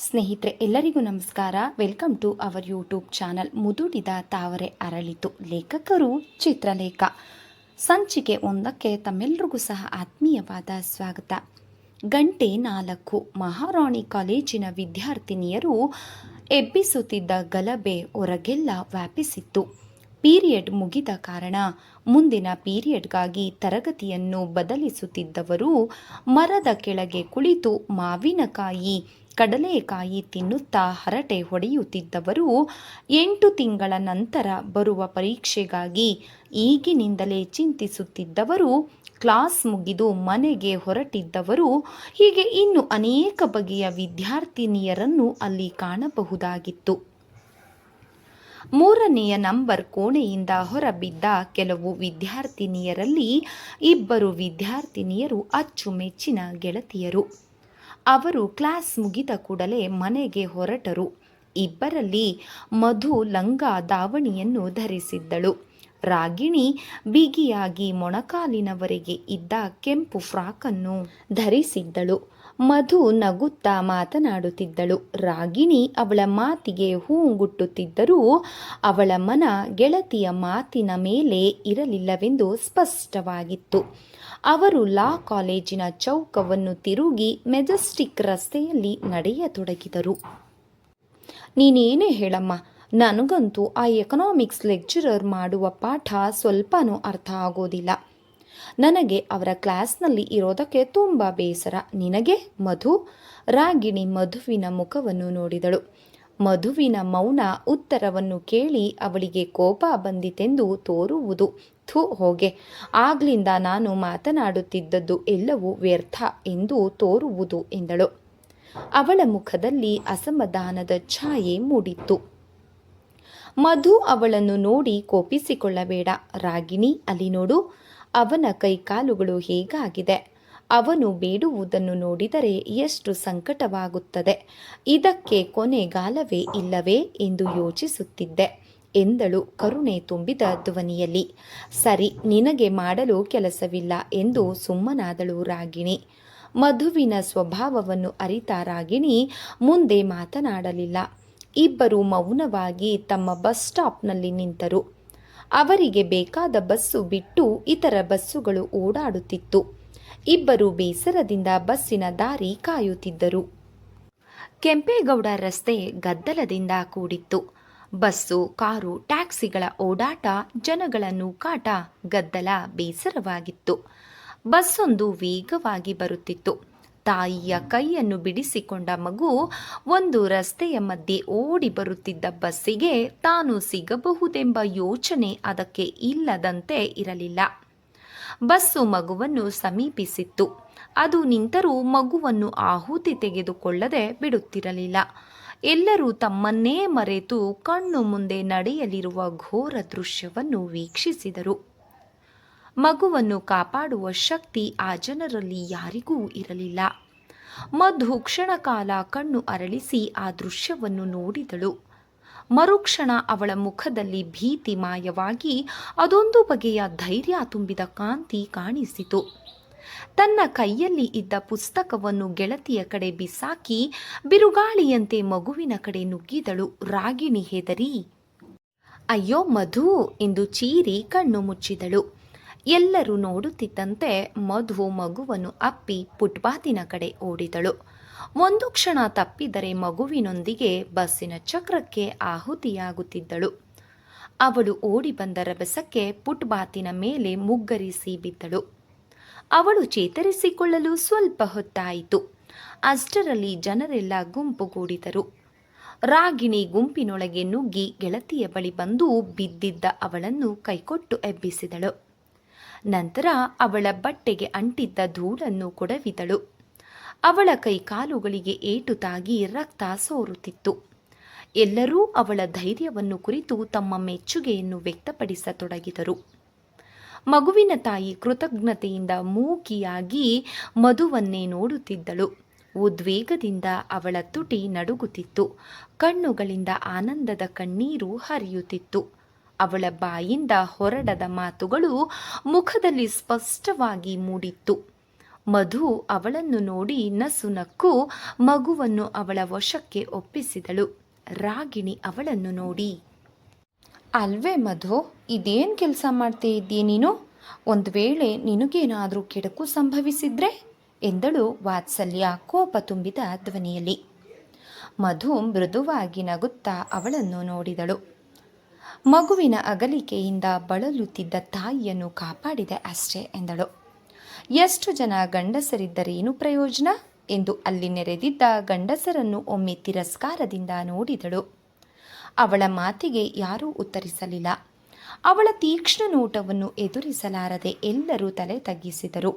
ಸ್ನೇಹಿತರೆ ಎಲ್ಲರಿಗೂ ನಮಸ್ಕಾರ. Welcome to our YouTube channel ಮುದುಡಿದ ತಾವರೆ ಅರಳಿತು. ಲೇಖಕರು ಚಿತ್ರಲೇಖ. ಸಂಚಿಕೆ 1ಕ್ಕೆ ತಮ್ಮೆಲ್ಲರಿಗೂ ಸಹ ಆತ್ಮೀಯವಾದ ಸ್ವಾಗತ. ಗಂಟೆ 4. ಮಹಾರಾಣಿ ಕಾಲೇಜಿನ ವಿದ್ಯಾರ್ಥಿನಿಯರು ಎಬ್ಬಿಸುತ್ತಿದ್ದ ಗಲಭೆ ಹೊರಗೆಲ್ಲ ವ್ಯಾಪಿಸಿತ್ತು. ಪೀರಿಯಡ್ ಮುಗಿದ ಕಾರಣ ಮುಂದಿನ ಪೀರಿಯಡ್ಗಾಗಿ ತರಗತಿಯನ್ನು ಬದಲಿಸುತ್ತಿದ್ದವರು ಮರದ ಕೆಳಗೆ ಕುಳಿತು ಮಾವಿನಕಾಯಿ ಕಡಲೆಕಾಯಿ ತಿನ್ನುತ್ತಾ ಹರಟೆ ಹೊಡೆಯುತ್ತಿದ್ದವರು 8 ತಿಂಗಳ ನಂತರ ಬರುವ ಪರೀಕ್ಷೆಗಾಗಿ ಈಗಿನಿಂದಲೇ ಚಿಂತಿಸುತ್ತಿದ್ದವರು, ಕ್ಲಾಸ್ ಮುಗಿದು ಮನೆಗೆ ಹೊರಟಿದ್ದವರು, ಹೀಗೆ ಇನ್ನು ಅನೇಕ ಬಗೆಯ ವಿದ್ಯಾರ್ಥಿನಿಯರನ್ನು ಅಲ್ಲಿ ಕಾಣಬಹುದಾಗಿತ್ತು. 3ನೆಯ ನಂಬರ್ ಕೋಣೆಯಿಂದ ಹೊರಬಿದ್ದ ಕೆಲವು ವಿದ್ಯಾರ್ಥಿನಿಯರಲ್ಲಿ 2 ವಿದ್ಯಾರ್ಥಿನಿಯರು ಅಚ್ಚುಮೆಚ್ಚಿನ ಗೆಳತಿಯರು. ಅವರು ಕ್ಲಾಸ್ ಮುಗಿದ ಕೂಡಲೇ ಮನೆಗೆ ಹೊರಟರು. ಇಬ್ಬರಲ್ಲಿ ಮಧು ಲಂಗ ದಾವಣಿಯನ್ನು ಧರಿಸಿದ್ದಳು. ರಾಗಿಣಿ ಬಿಗಿಯಾಗಿ ಮೊಣಕಾಲಿನವರೆಗೆ ಇದ್ದ ಕೆಂಪು ಫ್ರಾಕನ್ನು ಧರಿಸಿದ್ದಳು. ಮಧು ನಗುತ್ತಾ ಮಾತನಾಡುತ್ತಿದ್ದಳು. ರಾಗಿಣಿ ಅವಳ ಮಾತಿಗೆ ಹೂಗುಟ್ಟುತ್ತಿದ್ದರೂ ಅವಳ ಮನ ಗೆಳತಿಯ ಮಾತಿನ ಮೇಲೆ ಇರಲಿಲ್ಲವೆಂದು ಸ್ಪಷ್ಟವಾಗಿತ್ತು. ಅವರು ಲಾ ಕಾಲೇಜಿನ ಚೌಕವನ್ನು ತಿರುಗಿ ಮೆಜೆಸ್ಟಿಕ್ ರಸ್ತೆಯಲ್ಲಿ ನಡೆಯತೊಡಗಿದರು. ನೀನೇನೇ ಹೇಳಮ್ಮ, ನನಗಂತೂ ಆ ಎಕನಾಮಿಕ್ಸ್ ಲೆಕ್ಚರರ್ ಮಾಡುವ ಪಾಠ ಸ್ವಲ್ಪನೂ ಅರ್ಥ ಆಗೋದಿಲ್ಲ. ನನಗೆ ಅವರ ಕ್ಲಾಸ್ನಲ್ಲಿ ಇರೋದಕ್ಕೆ ತುಂಬ ಬೇಸರ. ನಿನಗೆ ಮಧು? ರಾಗಿಣಿ ಮಧುವಿನ ಮುಖವನ್ನು ನೋಡಿದಳು. ಮಧುವಿನ ಮೌನ ಉತ್ತರವನ್ನು ಕೇಳಿ ಅವಳಿಗೆ ಕೋಪ ಬಂದಿತೆಂದು ತೋರುವುದು. ಥು ಹೋಗೆ, ಆಗ್ಲಿಂದ ನಾನು ಮಾತನಾಡುತ್ತಿದ್ದದ್ದು ಎಲ್ಲವೂ ವ್ಯರ್ಥ ಎಂದು ತೋರುವುದು ಎಂದಳು. ಅವಳ ಮುಖದಲ್ಲಿ ಅಸಮಾಧಾನದ ಛಾಯೆ ಮೂಡಿತ್ತು. ಮಧು ಅವಳನ್ನು ನೋಡಿ ಕೋಪಿಸಿಕೊಳ್ಳಬೇಡ ರಾಗಿಣಿ, ಅಲ್ಲಿ ನೋಡು, ಅವನ ಕೈಕಾಲುಗಳು ಹೇಗಾಗಿದೆ. ಅವನು ಬೇಡುವುದನ್ನು ನೋಡಿದರೆ ಎಷ್ಟು ಸಂಕಟವಾಗುತ್ತದೆ. ಇದಕ್ಕೆ ಕೊನೆಗಾಲವೇ ಇಲ್ಲವೇ ಎಂದು ಯೋಚಿಸುತ್ತಿದ್ದೆ ಎಂದಳು ಕರುಣೆ ತುಂಬಿದ ಧ್ವನಿಯಲ್ಲಿ. ಸರಿ, ನಿನಗೆ ಮಾಡಲು ಕೆಲಸವಿಲ್ಲ ಎಂದು ಸುಮ್ಮನಾದಳು ರಾಗಿಣಿ. ಮಧುವಿನ ಸ್ವಭಾವವನ್ನು ಅರಿತ ರಾಗಿಣಿ ಮುಂದೆ ಮಾತನಾಡಲಿಲ್ಲ. ಇಬ್ಬರು ಮೌನವಾಗಿ ತಮ್ಮ ಬಸ್ ಸ್ಟಾಪ್ನಲ್ಲಿ ನಿಂತರು. ಅವರಿಗೆ ಬೇಕಾದ ಬಸ್ಸು ಬಿಟ್ಟು ಇತರ ಬಸ್ಸುಗಳು ಓಡಾಡುತ್ತಿತ್ತು. ಇಬ್ಬರು ಬೇಸರದಿಂದ ಬಸ್ಸಿನ ದಾರಿ ಕಾಯುತ್ತಿದ್ದರು. ಕೆಂಪೇಗೌಡ ರಸ್ತೆ ಗದ್ದಲದಿಂದ ಕೂಡಿತ್ತು. ಬಸ್ಸು, ಕಾರು, ಟ್ಯಾಕ್ಸಿಗಳ ಓಡಾಟ, ಜನಗಳ ನೂಕಾಟ, ಗದ್ದಲ ಬೇಸರವಾಗಿತ್ತು. ಬಸ್ಸೊಂದು ವೇಗವಾಗಿ ಬರುತ್ತಿತ್ತು. ತಾಯಿಯ ಕೈಯನ್ನು ಬಿಡಿಸಿಕೊಂಡ ಮಗು ಒಂದು ರಸ್ತೆಯ ಮಧ್ಯೆ ಓಡಿ ಬರುತ್ತಿದ್ದ ಬಸ್ಸಿಗೆ ತಾನು ಸಿಗಬಹುದೆಂಬ ಯೋಚನೆ ಅದಕ್ಕೆ ಇಲ್ಲದಂತೆ ಇರಲಿಲ್ಲ. ಬಸ್ಸು ಮಗುವನ್ನು ಸಮೀಪಿಸಿತ್ತು. ಅದು ನಿಂತರೂ ಮಗುವನ್ನು ಆಹುತಿ ತೆಗೆದುಕೊಳ್ಳದೆ ಬಿಡುತ್ತಿರಲಿಲ್ಲ. ಎಲ್ಲರೂ ತಮ್ಮನ್ನೇ ಮರೆತು ಕಣ್ಣು ಮುಂದೆ ನಡೆಯಲಿರುವ ಘೋರ ದೃಶ್ಯವನ್ನು ವೀಕ್ಷಿಸಿದರು. ಮಗುವನ್ನು ಕಾಪಾಡುವ ಶಕ್ತಿ ಆ ಜನರಲ್ಲಿ ಯಾರಿಗೂ ಇರಲಿಲ್ಲ. ಮಧು ಕ್ಷಣಕಾಲ ಕಣ್ಣು ಅರಳಿಸಿ ಆ ದೃಶ್ಯವನ್ನು ನೋಡಿದಳು. ಮರುಕ್ಷಣ ಅವಳ ಮುಖದಲ್ಲಿ ಭೀತಿ ಮಾಯವಾಗಿ ಅದೊಂದು ಬಗೆಯ ಧೈರ್ಯ ತುಂಬಿದ ಕಾಂತಿ ಕಾಣಿಸಿತು. ತನ್ನ ಕೈಯಲ್ಲಿ ಇದ್ದ ಪುಸ್ತಕವನ್ನು ಗೆಳತಿಯ ಕಡೆ ಬಿಸಾಕಿ ಬಿರುಗಾಳಿಯಂತೆ ಮಗುವಿನ ಕಡೆ ನುಗ್ಗಿದಳು. ರಾಗಿಣಿ ಹೆದರಿ ಅಯ್ಯೋ ಮಧು ಎಂದು ಚೀರಿ ಕಣ್ಣು ಮುಚ್ಚಿದಳು. ಎಲ್ಲರೂ ನೋಡುತ್ತಿದ್ದಂತೆ ಮಧು ಮಗುವನ್ನು ಅಪ್ಪಿ ಫುಟ್ಪಾತಿನ ಕಡೆ ಓಡಿದಳು. ಒಂದು ಕ್ಷಣ ತಪ್ಪಿದರೆ ಮಗುವಿನೊಂದಿಗೆ ಬಸ್ಸಿನ ಚಕ್ರಕ್ಕೆ ಆಹುತಿಯಾಗುತ್ತಿದ್ದಳು. ಅವಳು ಓಡಿ ಬಂದ ರಭಸಕ್ಕೆ ಫುಟ್ಪಾತಿನ ಮೇಲೆ ಮುಗ್ಗರಿಸಿ ಬಿದ್ದಳು. ಅವಳು ಚೇತರಿಸಿಕೊಳ್ಳಲು ಸ್ವಲ್ಪ ಹೊತ್ತಾಯಿತು. ಅಷ್ಟರಲ್ಲಿ ಜನರೆಲ್ಲ ಗುಂಪುಗೂಡಿದರು. ರಾಗಿಣಿ ಗುಂಪಿನೊಳಗೆ ನುಗ್ಗಿ ಗೆಳತಿಯ ಬಳಿ ಬಂದು ಬಿದ್ದಿದ್ದ ಅವಳನ್ನು ಕೈಕೊಟ್ಟು ಎಬ್ಬಿಸಿದಳು. ನಂತರ ಅವಳ ಬಟ್ಟೆಗೆ ಅಂಟಿದ್ದ ಧೂಳನ್ನು ಕೊಡವಿದಳು. ಅವಳ ಕೈಕಾಲುಗಳಿಗೆ ಏಟು ತಾಗಿ ರಕ್ತ ಸೋರುತ್ತಿತ್ತು. ಎಲ್ಲರೂ ಅವಳ ಧೈರ್ಯವನ್ನು ಕುರಿತು ತಮ್ಮ ಮೆಚ್ಚುಗೆಯನ್ನು ವ್ಯಕ್ತಪಡಿಸತೊಡಗಿದರು. ಮಗುವಿನ ತಾಯಿ ಕೃತಜ್ಞತೆಯಿಂದ ಮೂಕಿಯಾಗಿ ಮಧುವನ್ನೇ ನೋಡುತ್ತಿದ್ದಳು. ಉದ್ವೇಗದಿಂದ ಅವಳ ತುಟಿ ನಡುಗುತ್ತಿತ್ತು. ಕಣ್ಣುಗಳಿಂದ ಆನಂದದ ಕಣ್ಣೀರು ಹರಿಯುತ್ತಿತ್ತು. ಅವಳ ಬಾಯಿಂದ ಹೊರಡದ ಮಾತುಗಳು ಮುಖದಲ್ಲಿ ಸ್ಪಷ್ಟವಾಗಿ ಮೂಡಿತ್ತು. ಮಧು ಅವಳನ್ನು ನೋಡಿ ನಸು ನಕ್ಕು ಮಗುವನ್ನು ಅವಳ ವಶಕ್ಕೆ ಒಪ್ಪಿಸಿದಳು. ರಾಗಿಣಿ ಅವಳನ್ನು ನೋಡಿ, ಅಲ್ವೇ ಮಧು, ಇದೇನು ಕೆಲಸ ಮಾಡ್ತೇ ಇದ್ದೀಯ ನೀನು? ಒಂದು ವೇಳೆ ನಿನಗೇನಾದರೂ ಕೆಡುಕು ಸಂಭವಿಸಿದ್ರೆ ಎಂದಳು ವಾತ್ಸಲ್ಯ ಕೋಪ ತುಂಬಿದ ಧ್ವನಿಯಲ್ಲಿ. ಮಧು ಮೃದುವಾಗಿ ನಗುತ್ತಾ ಅವಳನ್ನು ನೋಡಿದಳು. ಮಗುವಿನ ಅಗಲಿಕೆಯಿಂದ ಬಳಲುತ್ತಿದ್ದ ತಾಯಿಯನ್ನು ಕಾಪಾಡಿದೆ ಅಷ್ಟೇ ಎಂದಳು. ಎಷ್ಟು ಜನ ಗಂಡಸರಿದ್ದರೇನು ಪ್ರಯೋಜನ ಎಂದು ಅಲ್ಲಿ ನೆರೆದಿದ್ದ ಗಂಡಸರನ್ನು ಒಮ್ಮೆ ತಿರಸ್ಕಾರದಿಂದ ನೋಡಿದಳು. ಅವಳ ಮಾತಿಗೆ ಯಾರೂ ಉತ್ತರಿಸಲಿಲ್ಲ. ಅವಳ ತೀಕ್ಷ್ಣ ನೋಟವನ್ನು ಎದುರಿಸಲಾರದೆ ಎಲ್ಲರೂ ತಲೆ ತಗ್ಗಿಸಿದರು.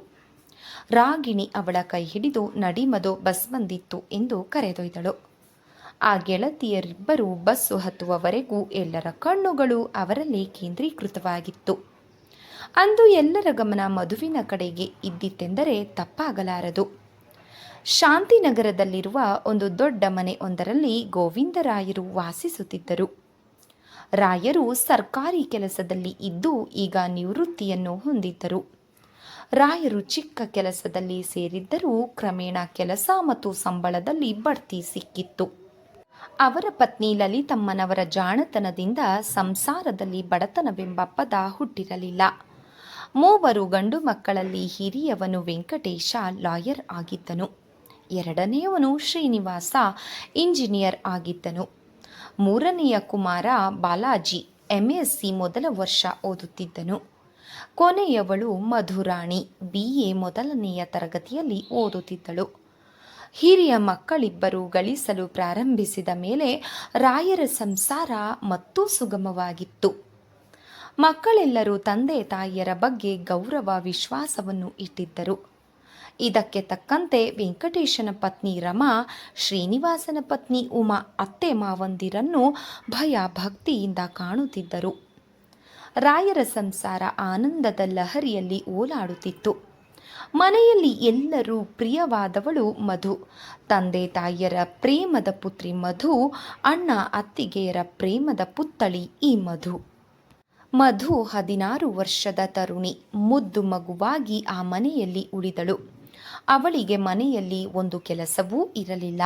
ರಾಗಿಣಿ ಅವಳ ಕೈ ಹಿಡಿದು ನಡಿಮದು ಬಸ್ ಬಂದಿತ್ತು ಎಂದು ಕರೆದೊಯ್ದಳು. ಆ ಗೆಳತಿಯರಿಬ್ಬರು ಬಸ್ಸು ಹತ್ತುವವರೆಗೂ ಎಲ್ಲರ ಕಣ್ಣುಗಳು ಅವರಲ್ಲೇ ಕೇಂದ್ರೀಕೃತವಾಗಿತ್ತು. ಅಂದು ಎಲ್ಲರ ಗಮನ ಮಧುವಿನ ಕಡೆಗೆ ಇದ್ದಿತೆಂದರೆ ತಪ್ಪಾಗಲಾರದು. ಶಾಂತಿನಗರದಲ್ಲಿರುವ ಒಂದು ದೊಡ್ಡ ಮನೆ ಒಂದರಲ್ಲಿ ಗೋವಿಂದರಾಯರು ವಾಸಿಸುತ್ತಿದ್ದರು. ರಾಯರು ಸರ್ಕಾರಿ ಕೆಲಸದಲ್ಲಿ ಇದ್ದು ಈಗ ನಿವೃತ್ತಿಯನ್ನು ಹೊಂದಿದ್ದರು. ರಾಯರು ಚಿಕ್ಕ ಕೆಲಸದಲ್ಲಿ ಸೇರಿದ್ದರೂ ಕ್ರಮೇಣ ಕೆಲಸ ಮತ್ತು ಸಂಬಳದಲ್ಲಿ ಬಡ್ತಿ ಸಿಕ್ಕಿತ್ತು. ಅವರ ಪತ್ನಿ ಲಲಿತಮ್ಮನವರ ಜಾಣತನದಿಂದ ಸಂಸಾರದಲ್ಲಿ ಬಡತನವೆಂಬ ಪದ ಹುಟ್ಟಿರಲಿಲ್ಲ. ಮೂವರು ಗಂಡು ಮಕ್ಕಳಲ್ಲಿ ಹಿರಿಯವನು ವೆಂಕಟೇಶ ಲಾಯರ್ ಆಗಿದ್ದನು. ಎರಡನೆಯವನು ಶ್ರೀನಿವಾಸ ಇಂಜಿನಿಯರ್ ಆಗಿದ್ದನು. ಮೂರನೆಯ ಕುಮಾರ ಬಾಲಾಜಿ MSc ಮೊದಲ ವರ್ಷ ಓದುತ್ತಿದ್ದನು. ಕೊನೆಯವಳು ಮಧುರಾಣಿ BA ಮೊದಲನೆಯ ತರಗತಿಯಲ್ಲಿ ಓದುತ್ತಿದ್ದಳು. ಹಿರಿಯ ಮಕ್ಕಳಿಬ್ಬರು ಗಳಿಸಲು ಪ್ರಾರಂಭಿಸಿದ ಮೇಲೆ ರಾಯರ ಸಂಸಾರ ಮತ್ತೂ ಸುಗಮವಾಗಿತ್ತು. ಮಕ್ಕಳೆಲ್ಲರೂ ತಂದೆ ತಾಯಿಯರ ಬಗ್ಗೆ ಗೌರವ ವಿಶ್ವಾಸವನ್ನು ಇಟ್ಟಿದ್ದರು. ಇದಕ್ಕೆ ತಕ್ಕಂತೆ ವೆಂಕಟೇಶನ ಪತ್ನಿ ರಮಾ, ಶ್ರೀನಿವಾಸನ ಪತ್ನಿ ಉಮಾ ಅತ್ತೆ ಮಾವಂದಿರನ್ನು ಭಯ ಭಕ್ತಿಯಿಂದ ಕಾಣುತ್ತಿದ್ದರು. ರಾಯರ ಸಂಸಾರ ಆನಂದದ ಲಹರಿಯಲ್ಲಿ ಓಲಾಡುತ್ತಿತ್ತು. ಮನೆಯಲ್ಲಿ ಎಲ್ಲರೂ ಪ್ರಿಯವಾದವಳು ಮಧು. ತಂದೆ ತಾಯಿಯರ ಪ್ರೇಮದ ಪುತ್ರಿ ಮಧು, ಅಣ್ಣ ಅತ್ತಿಗೆಯರ ಪ್ರೇಮದ ಪುತ್ಥಳಿ ಈ ಮಧು. ಮಧು 16 ವರ್ಷದ ತರುಣಿ. ಮುದ್ದು ಮಗುವಾಗಿ ಆ ಮನೆಯಲ್ಲಿ ಉಳಿದಳು. ಅವಳಿಗೆ ಮನೆಯಲ್ಲಿ ಒಂದು ಕೆಲಸವೂ ಇರಲಿಲ್ಲ.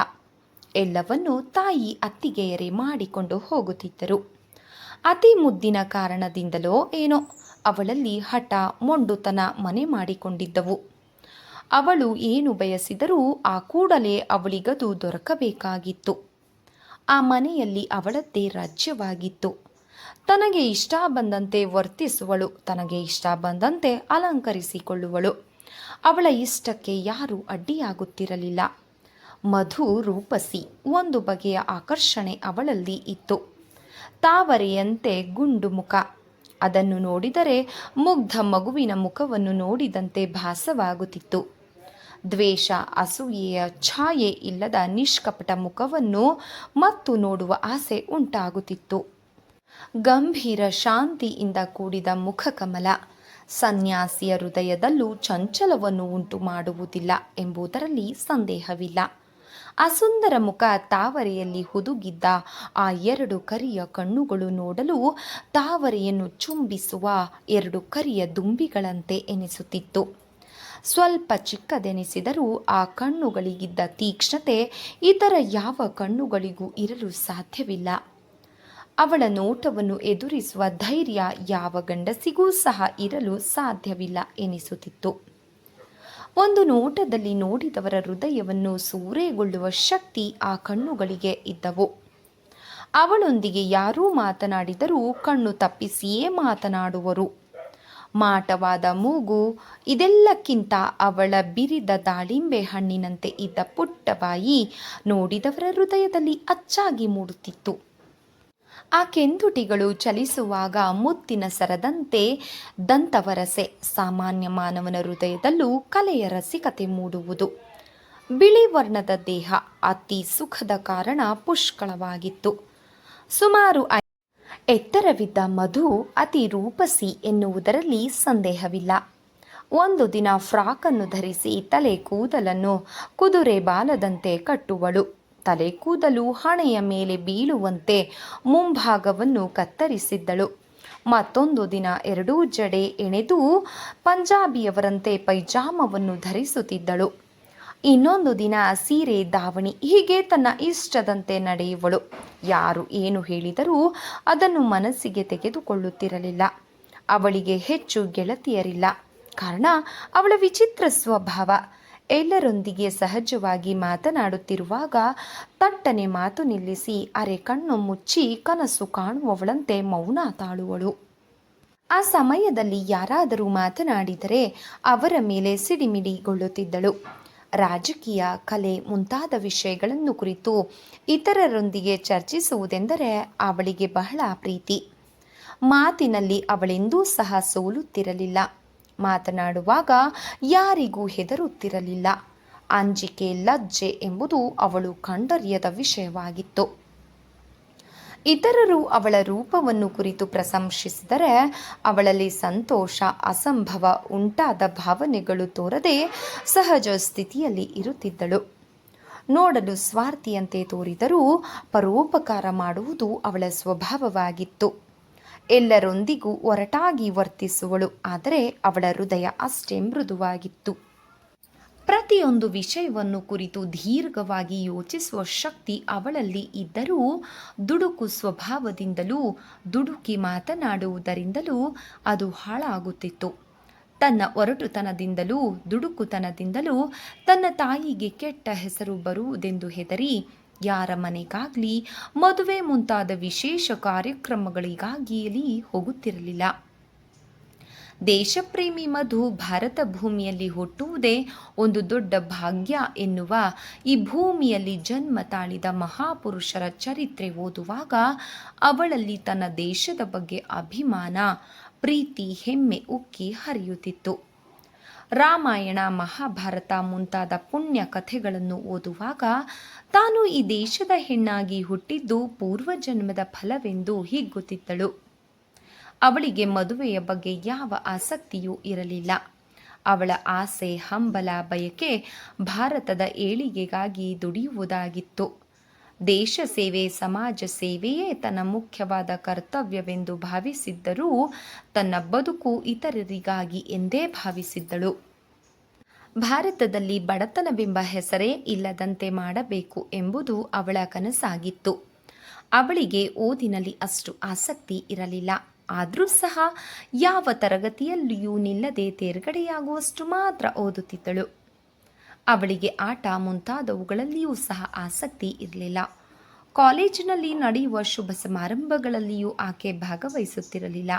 ಎಲ್ಲವನ್ನೂ ತಾಯಿ ಅತ್ತಿಗೆಯರೇ ಮಾಡಿಕೊಂಡು ಹೋಗುತ್ತಿದ್ದರು. ಅತಿ ಮುದ್ದಿನ ಕಾರಣದಿಂದಲೋ ಏನೋ ಅವಳಲ್ಲಿ ಹಠ ಮೊಂಡುತನ ಮನೆ ಮಾಡಿಕೊಂಡಿದ್ದವು. ಅವಳು ಏನು ಬಯಸಿದರೂ ಆ ಕೂಡಲೇ ಅವಳಿಗದು ದೊರಕಬೇಕಾಗಿತ್ತು. ಆ ಮನೆಯಲ್ಲಿ ಅವಳದ್ದೇ ರಾಜ್ಯವಾಗಿತ್ತು. ತನಗೆ ಇಷ್ಟ ಬಂದಂತೆ ವರ್ತಿಸುವಳು, ತನಗೆ ಇಷ್ಟ ಬಂದಂತೆ ಅಲಂಕರಿಸಿಕೊಳ್ಳುವಳು. ಅವಳ ಇಷ್ಟಕ್ಕೆ ಯಾರೂ ಅಡ್ಡಿಯಾಗುತ್ತಿರಲಿಲ್ಲ. ಮಧು ರೂಪಸಿ. ಒಂದು ಬಗೆಯ ಆಕರ್ಷಣೆ ಅವಳಲ್ಲಿ ಇತ್ತು. ತಾವರೆಯಂತೆ ಗುಂಡು ಮುಖ. ಅದನ್ನು ನೋಡಿದರೆ ಮುಗ್ಧ ಮಗುವಿನ ಮುಖವನ್ನು ನೋಡಿದಂತೆ ಭಾಸವಾಗುತ್ತಿತ್ತು. ದ್ವೇಷ ಅಸೂಯೆಯ ಛಾಯೆ ಇಲ್ಲದ ನಿಷ್ಕಪಟ ಮುಖವನ್ನು ಮತ್ತು ನೋಡುವ ಆಸೆ ಉಂಟಾಗುತ್ತಿತ್ತು. ಗಂಭೀರ ಶಾಂತಿಯಿಂದ ಕೂಡಿದ ಮುಖಕಮಲ ಸನ್ಯಾಸಿಯ ಹೃದಯದಲ್ಲೂ ಚಂಚಲವನ್ನು ಉಂಟು ಮಾಡುವುದಿಲ್ಲ ಎಂಬುದರಲ್ಲಿ ಸಂದೇಹವಿಲ್ಲ. ಆ ಸುಂದರ ಮುಖ ತಾವರೆಯಲ್ಲಿ ಹುದುಗಿದ್ದ ಆ 2 ಕರಿಯ ಕಣ್ಣುಗಳು ನೋಡಲು ತಾವರೆಯನ್ನು ಚುಂಬಿಸುವ 2 ಕರಿಯ ದುಂಬಿಗಳಂತೆ ಎನಿಸುತ್ತಿತ್ತು. ಸ್ವಲ್ಪ ಚಿಕ್ಕದೆನಿಸಿದರೂ ಆ ಕಣ್ಣುಗಳಿಗಿದ್ದ ತೀಕ್ಷ್ಣತೆ ಇತರ ಯಾವ ಕಣ್ಣುಗಳಿಗೂ ಇರಲು ಸಾಧ್ಯವಿಲ್ಲ. ಅವಳ ನೋಟವನ್ನು ಎದುರಿಸುವ ಧೈರ್ಯ ಯಾವ ಗಂಡಸಿಗೂ ಸಹ ಇರಲು ಸಾಧ್ಯವಿಲ್ಲ ಎನಿಸುತ್ತಿತ್ತು. ಒಂದು ನೋಟದಲ್ಲಿ ನೋಡಿದವರ ಹೃದಯವನ್ನು ಸೂರೆಗೊಳ್ಳುವ ಶಕ್ತಿ ಆ ಕಣ್ಣುಗಳಿಗೆ ಇದ್ದವು. ಅವಳೊಂದಿಗೆ ಯಾರೂ ಮಾತನಾಡಿದರೂ ಕಣ್ಣು ತಪ್ಪಿಸಿಯೇ ಮಾತನಾಡುವರು. ಮಾಟವಾದ ಮೂಗು, ಇದೆಲ್ಲಕ್ಕಿಂತ ಅವಳ ಬಿರಿದ ದಾಳಿಂಬೆ ಹಣ್ಣಿನಂತೆ ಇದ್ದ ಪುಟ್ಟ ಬಾಯಿ ನೋಡಿದವರ ಹೃದಯದಲ್ಲಿ ಅಚ್ಚಾಗಿ ಮೂಡುತ್ತಿತ್ತು. ಆ ಕೆಂದುಟಿಗಳು ಚಲಿಸುವಾಗ ಮುತ್ತಿನ ಸರದಂತೆ ದಂತವರಸೆ. ಸಾಮಾನ್ಯ ಮಾನವನ ಹೃದಯದಲ್ಲೂ ಕಲೆಯ ರಸಿಕತೆ ಮೂಡುವುದು. ಬಿಳಿ ವರ್ಣದ ದೇಹ, ಅತಿ ಸುಖದ ಕಾರಣ ಪುಷ್ಕಳವಾಗಿತ್ತು. ಸುಮಾರು ಎತ್ತರವಿದ್ದ ಮಧು ಅತಿ ರೂಪಸಿ ಎನ್ನುವುದರಲ್ಲಿ ಸಂದೇಹವಿಲ್ಲ. ಒಂದು ದಿನ ಫ್ರಾಕನ್ನು ಧರಿಸಿ ತಲೆ ಕೂದಲನ್ನು ಕುದುರೆ ಬಾಲದಂತೆ ಕಟ್ಟುವಳು. ತಲೆ ಕೂದಲು ಹಣೆಯ ಮೇಲೆ ಬೀಳುವಂತೆ ಮುಂಭಾಗವನ್ನು ಕತ್ತರಿಸಿದ್ದಳು. ಮತ್ತೊಂದು ದಿನ ಎರಡೂ ಜಡೆ ಎಣೆದು ಪಂಜಾಬಿಯವರಂತೆ ಪೈಜಾಮವನ್ನು ಧರಿಸುತ್ತಿದ್ದಳು. ಇನ್ನೊಂದು ದಿನ ಸೀರೆ ದಾವಣಿ, ಹೀಗೆ ತನ್ನ ಇಷ್ಟದಂತೆ ನಡೆಯುವಳು. ಯಾರು ಏನು ಹೇಳಿದರೂ ಅದನ್ನು ಮನಸ್ಸಿಗೆ ತೆಗೆದುಕೊಳ್ಳುತ್ತಿರಲಿಲ್ಲ. ಅವಳಿಗೆ ಹೆಚ್ಚು ಗೆಳತಿಯರಿಲ್ಲ. ಕಾರಣ ಅವಳ ವಿಚಿತ್ರ ಸ್ವಭಾವ. ಎಲ್ಲರೊಂದಿಗೆ ಸಹಜವಾಗಿ ಮಾತನಾಡುತ್ತಿರುವಾಗ ತಟ್ಟನೆ ಮಾತು ನಿಲ್ಲಿಸಿ ಅರೆ ಕಣ್ಣು ಮುಚ್ಚಿ ಕನಸು ಕಾಣುವವಳಂತೆ ಮೌನ ತಾಳುವಳು. ಆ ಸಮಯದಲ್ಲಿ ಯಾರಾದರೂ ಮಾತನಾಡಿದರೆ ಅವರ ಮೇಲೆ ಸಿಡಿಮಿಡಿಗೊಳ್ಳುತ್ತಿದ್ದಳು. ರಾಜಕೀಯ, ಕಲೆ ಮುಂತಾದ ವಿಷಯಗಳನ್ನು ಕುರಿತು ಇತರರೊಂದಿಗೆ ಚರ್ಚಿಸುವುದೆಂದರೆ ಅವಳಿಗೆ ಬಹಳ ಪ್ರೀತಿ. ಮಾತಿನಲ್ಲಿ ಅವಳೆಂದೂ ಸಹ ಸೋಲುತ್ತಿರಲಿಲ್ಲ. ಮಾತನಾಡುವಾಗ ಯಾರಿಗೂ ಹೆದರುತ್ತಿರಲಿಲ್ಲ. ಅಂಜಿಕೆ, ಲಜ್ಜೆ ಎಂಬುದು ಅವಳು ಕಂಡರಿಯದ ವಿಷಯವಾಗಿತ್ತು. ಇತರರು ಅವಳ ರೂಪವನ್ನು ಕುರಿತು ಪ್ರಶಂಸಿಸಿದರೆ ಅವಳಲ್ಲಿ ಸಂತೋಷ, ಅಸಂಭವ ಉಂಟಾದ ಭಾವನೆಗಳು ತೋರದೆ ಸಹಜ ಸ್ಥಿತಿಯಲ್ಲಿ ಇರುತ್ತಿದ್ದಳು. ನೋಡಲು ಸ್ವಾರ್ಥಿಯಂತೆ ತೋರಿದರೂ ಪರೋಪಕಾರ ಮಾಡುವುದು ಅವಳ ಸ್ವಭಾವವಾಗಿತ್ತು. ಎಲ್ಲರೊಂದಿಗೂ ಒರಟಾಗಿ ವರ್ತಿಸುವಳು. ಆದರೆ ಅವಳ ಹೃದಯ ಅಷ್ಟೇ ಮೃದುವಾಗಿತ್ತು. ಪ್ರತಿಯೊಂದು ವಿಷಯವನ್ನು ಕುರಿತು ದೀರ್ಘವಾಗಿ ಯೋಚಿಸುವ ಶಕ್ತಿ ಅವಳಲ್ಲಿ ಇದ್ದರೂ ದುಡುಕು ಸ್ವಭಾವದಿಂದಲೂ ದುಡುಕಿ ಮಾತನಾಡುವುದರಿಂದಲೂ ಅದು ಹಾಳಾಗುತ್ತಿತ್ತು. ತನ್ನ ಒರಟುತನದಿಂದಲೂ ದುಡುಕುತನದಿಂದಲೂ ತನ್ನ ತಾಯಿಗೆ ಕೆಟ್ಟ ಹೆಸರು ಬರುವುದೆಂದು ಹೆದರಿ ಯಾರ ಮನೆಗಾಗಲಿ ಮದುವೆ ಮುಂತಾದ ವಿಶೇಷ ಕಾರ್ಯಕ್ರಮಗಳಿಗಾಗಿಯಲಿ ಹೋಗುತ್ತಿರಲಿಲ್ಲ. ದೇಶಪ್ರೇಮಿ ಮಧು ಭಾರತ ಭೂಮಿಯಲ್ಲಿ ಹುಟ್ಟುವುದೇ ಒಂದು ದೊಡ್ಡ ಭಾಗ್ಯ ಎನ್ನುವ ಈ ಭೂಮಿಯಲ್ಲಿ ಜನ್ಮ ತಾಳಿದ ಮಹಾಪುರುಷರ ಚರಿತ್ರೆ ಓದುವಾಗ ಅವಳಲ್ಲಿ ತನ್ನ ದೇಶದ ಬಗ್ಗೆ ಅಭಿಮಾನ, ಪ್ರೀತಿ, ಹೆಮ್ಮೆ ಉಕ್ಕಿ ಹರಿಯುತ್ತಿತ್ತು. ರಾಮಾಯಣ, ಮಹಾಭಾರತ ಮುಂತಾದ ಪುಣ್ಯ ಕಥೆಗಳನ್ನು ಓದುವಾಗ ತಾನು ಈ ದೇಶದ ಹೆಣ್ಣಾಗಿ ಹುಟ್ಟಿದ್ದು ಪೂರ್ವಜನ್ಮದ ಫಲವೆಂದು ಹಿಗ್ಗುತ್ತಿದ್ದಳು. ಅವಳಿಗೆ ಮದುವೆಯ ಬಗ್ಗೆ ಯಾವ ಆಸಕ್ತಿಯೂ ಇರಲಿಲ್ಲ. ಅವಳ ಆಸೆ, ಹಂಬಲ, ಬಯಕೆ ಭಾರತದ ಏಳಿಗೆಗಾಗಿ ದುಡಿಯುವುದಾಗಿತ್ತು. ದೇಶ ಸೇವೆ, ಸಮಾಜ ಸೇವೆಯೇ ತನ್ನ ಮುಖ್ಯವಾದ ಕರ್ತವ್ಯವೆಂದು ಭಾವಿಸಿದ್ದರೂ ತನ್ನ ಬದುಕು ಇತರರಿಗಾಗಿ ಎಂದೇ ಭಾವಿಸಿದ್ದಳು. ಭಾರತದಲ್ಲಿ ಬಡತನವೆಂಬ ಹೆಸರೇ ಇಲ್ಲದಂತೆ ಮಾಡಬೇಕು ಎಂಬುದು ಅವಳ ಕನಸಾಗಿತ್ತು. ಅವಳಿಗೆ ಓದಿನಲ್ಲಿ ಅಷ್ಟು ಆಸಕ್ತಿ ಇರಲಿಲ್ಲ. ಆದರೂ ಸಹ ಯಾವ ತರಗತಿಯಲ್ಲಿಯೂ ನಿಲ್ಲದೆ ತೇರ್ಗಡೆಯಾಗುವಷ್ಟು ಮಾತ್ರ ಓದುತ್ತಿದ್ದಳು. ಅವಳಿಗೆ ಆಟ ಮುಂತಾದವುಗಳಲ್ಲಿಯೂ ಸಹ ಆಸಕ್ತಿ ಇರಲಿಲ್ಲ. ಕಾಲೇಜಿನಲ್ಲಿ ನಡೆಯುವ ಶುಭ ಸಮಾರಂಭಗಳಲ್ಲಿಯೂ ಆಕೆ ಭಾಗವಹಿಸುತ್ತಿರಲಿಲ್ಲ.